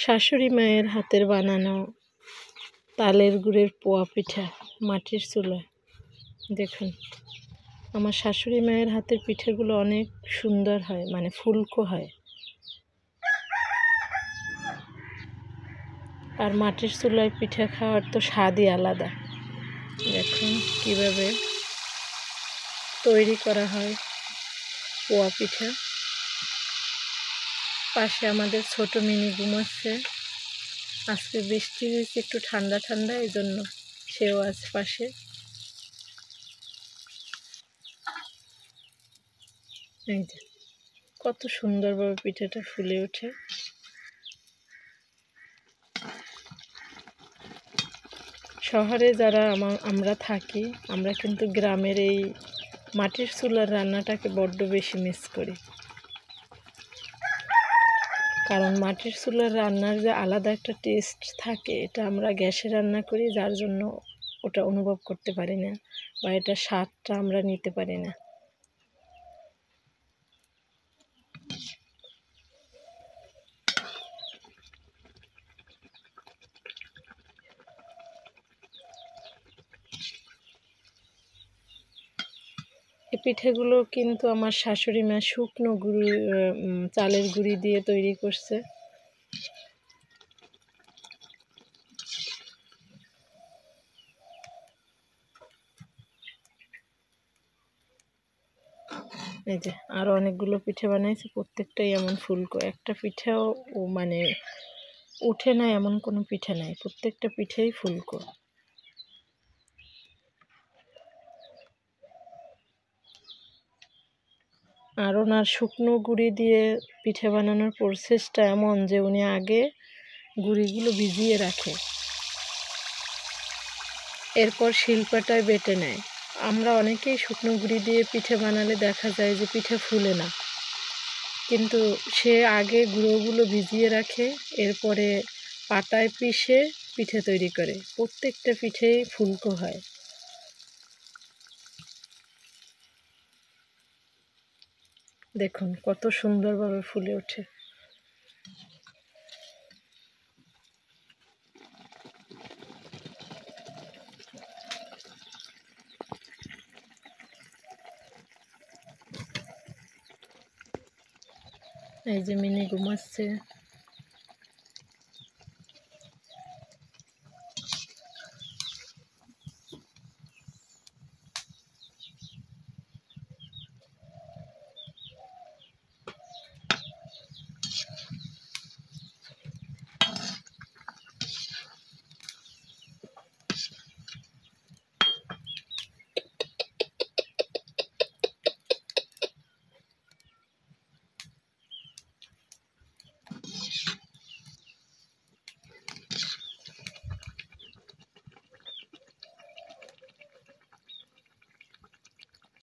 শাশুড়ি মায়ের হাতের বানানো তালের গুড়ের পোয়া পিঠা মাটির চুলায়। দেখুন, আমার শাশুড়ি মায়ের হাতের পিঠেগুলো অনেক সুন্দর হয়, মানে ফুলকো হয়। আর মাটির চুলায় পিঠা খাওয়ার তো স্বাদই আলাদা। দেখুন কিভাবে তৈরি করা হয় পোয়া পিঠা। পাশে আমাদের ছোট মিনি ঘুমাচ্ছে। আজকে বৃষ্টি হয়েছে, একটু ঠান্ডা ঠান্ডা, এই জন্য সেও আছে পাশে। এই যে কত সুন্দরভাবে পিঠাটা ফুলে ওঠে। শহরে যারা আমরা থাকি, আমরা কিন্তু গ্রামের এই মাটির চুলার রান্নাটাকে বড্ড বেশি মিস করি। কারণ মাটির চুলার রান্নার যে আলাদা একটা টেস্ট থাকে, এটা আমরা গ্যাসে রান্না করি, যার জন্য ওটা অনুভব করতে পারি না, বা এটা স্বাদটা আমরা নিতে পারি না। এই পিঠেগুলো কিন্তু আমার শাশুড়ি মা শুকনো চালের গুঁড়ি দিয়ে তৈরি করছে। এই যে আরো অনেকগুলো পিঠে বানাইছে, প্রত্যেকটাই এমন ফুলকো। একটা পিঠাও মানে উঠে না এমন কোনো পিঠে নাই, প্রত্যেকটা পিঠেই ফুলকো। আর ওনার শুকনো গুঁড়ি দিয়ে পিঠে বানানোর প্রসেসটা এমন যে উনি আগে গুঁড়িগুলো ভিজিয়ে রাখে, এরপর শিলপাটায় বেটে নেয়। আমরা অনেকেই শুকনো গুঁড়ি দিয়ে পিঠে বানালে দেখা যায় যে পিঠে ফুলে না, কিন্তু সে আগে গুঁড়োগুলো ভিজিয়ে রাখে, এরপরে পাটায় পিষে পিঠে তৈরি করে। প্রত্যেকটা পিঠেই ফুলকো হয়। দেখুন কত সুন্দরভাবে ফুলে ওঠে। এই যে মিনি ঘুমাচ্ছে।